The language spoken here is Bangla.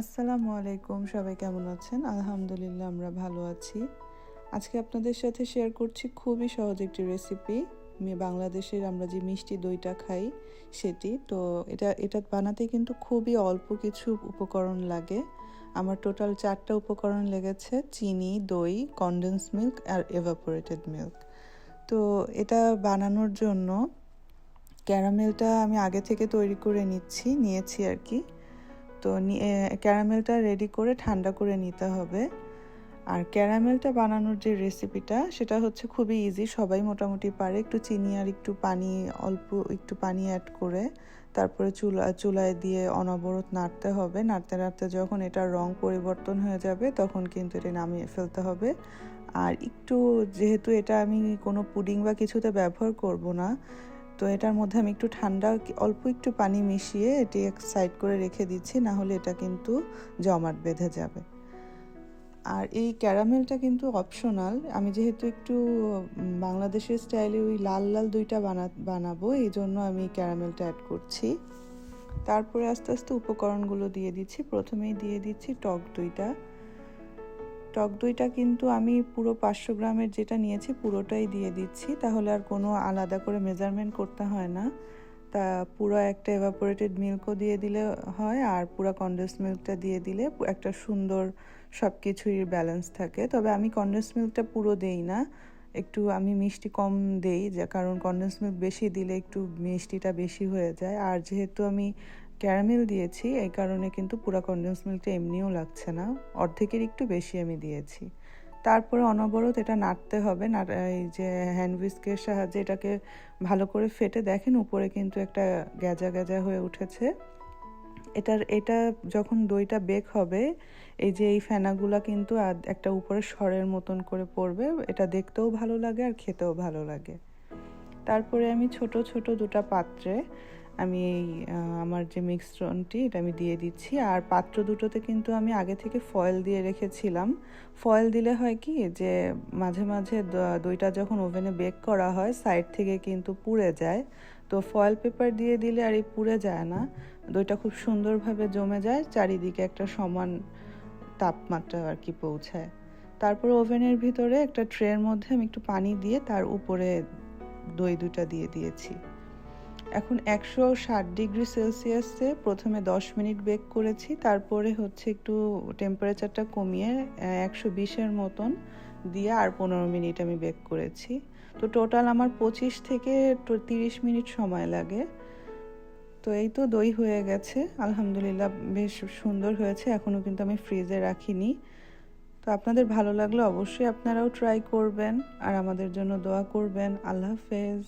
আসসালামু আলাইকুম, সবাই কেমন আছেন? আলহামদুলিল্লাহ আমরা ভালো আছি। আজকে আপনাদের সাথে শেয়ার করছি খুবই সহজ একটি রেসিপি। বাংলাদেশের আমরা যে মিষ্টি দইটা খাই সেটি। তো এটা বানাতে কিন্তু খুবই অল্প কিছু উপকরণ লাগে। আমার টোটাল 4টা উপকরণ লেগেছে: চিনি, দই, কনডেন্স মিল্ক আর এভাপোরেটেড মিল্ক। তো এটা বানানোর জন্য ক্যারামেলটা আমি আগে থেকে তৈরি করে নিয়েছি আর কি। তো ক্যারামেলটা রেডি করে ঠান্ডা করে নিতে হবে। আর ক্যারামেলটা বানানোর যে রেসিপিটা সেটা হচ্ছে খুবই ইজি, সবাই মোটামুটি পারে। একটু চিনি আর অল্প একটু পানি অ্যাড করে তারপরে চুলায় দিয়ে অনবরত নাড়তে হবে। নাড়তে নাড়তে যখন এটার রং পরিবর্তন হয়ে যাবে তখন কিন্তু এটা নামিয়ে ফেলতে হবে। আর যেহেতু এটা আমি কোনো পুডিং বা কিছুতে ব্যবহার করব না, তো এটার মধ্যে আমি একটু অল্প একটু পানি মিশিয়ে এটি এক সাইড করে রেখে দিচ্ছি, না হলে এটা কিন্তু জমাট বেঁধে যাবে। আর এই ক্যারামেলটা কিন্তু অপশনাল। আমি যেহেতু একটু বাংলাদেশের স্টাইলে ওই লাল লাল দইটা বানাবো, এই জন্য আমি ক্যারামেলটা অ্যাড করছি। তারপরে আস্তে আস্তে উপকরণগুলো দিয়ে দিচ্ছি। প্রথমেই দিয়ে দিচ্ছি টক দইটা কিন্তু আমি পুরো 500 গ্রামের যেটা নিয়েছি পুরোটাই দিয়ে দিচ্ছি, তাহলে আর কোনো আলাদা করে মেজারমেন্ট করতে হয় না। তা পুরো একটা এভাপোরেটেড মিল্কও দিয়ে দিলে হয়, আর পুরো কনডেন্স মিল্কটা দিয়ে দিলে একটা সুন্দর সব কিছুই ব্যালেন্স থাকে। তবে আমি কনডেন্স মিল্কটা পুরো দেই না, একটু আমি মিষ্টি কম দেই, যে কারণ কনডেন্স মিল্ক বেশি দিলে একটু মিষ্টিটা বেশি হয়ে যায়। আর যেহেতু আমি ক্যারামেল দিয়েছি এই কারণে কিন্তু পুরো কনডেন্স মিল্কটা এমনিও লাগছে না, অর্ধেকের একটু বেশি আমি দিয়েছি। তারপরে অনবরত এটা নাড়তে হবে। এই যে হ্যান্ড হুইস্কের সাহায্যে এটাকে ভালো করে ফেটে দেখেন উপরে কিন্তু একটা গ্যাজা গ্যাজা হয়ে উঠেছে। এটা যখন দইটা বেক হবে, এই যে এই ফেনাগুলা কিন্তু একটা উপরে সরের মতন করে পড়বে। এটা দেখতেও ভালো লাগে আর খেতেও ভালো লাগে। তারপরে আমি ছোট ছোট দুটো পাত্রে আমি আমার যে মিশ্রণটি এটা আমি দিয়ে দিচ্ছি। আর পাত্র দুটোতে কিন্তু আমি আগে থেকে ফয়েল দিয়ে রেখেছিলাম। ফয়েল দিলে হয় কি, যে মাঝে মাঝে দইটা যখন ওভেনে বেক করা হয় সাইড থেকে কিন্তু পুড়ে যায়। তো ফয়েল পেপার দিয়ে দিলে আর এই পুড়ে যায় না, দইটা খুব সুন্দরভাবে জমে যায়, চারিদিকে একটা সমান তাপমাত্রা আর কি পৌঁছায়। তারপর ওভেনের ভিতরে একটা ট্রের মধ্যে আমি একটু পানি দিয়ে তার উপরে দই দুটা দিয়ে দিয়েছি। এখন 160 ডিগ্রি সেলসিয়াসে প্রথমে 10 মিনিট বেক করেছি, তারপরে হচ্ছে একটু টেম্পারেচারটা কমিয়ে 120-এর মতন দিয়ে আর 15 মিনিট আমি বেক করেছি। তো টোটাল আমার 25 থেকে 30 মিনিট সময় লাগে। তো এই তো দই হয়ে গেছে, আলহামদুলিল্লাহ বেশ সুন্দর হয়েছে। এখনও কিন্তু আমি ফ্রিজে রাখিনি। তো আপনাদের ভালো লাগলে অবশ্যই আপনারাও ট্রাই করবেন আর আমাদের জন্য দোয়া করবেন। আল্লাহ হাফেজ।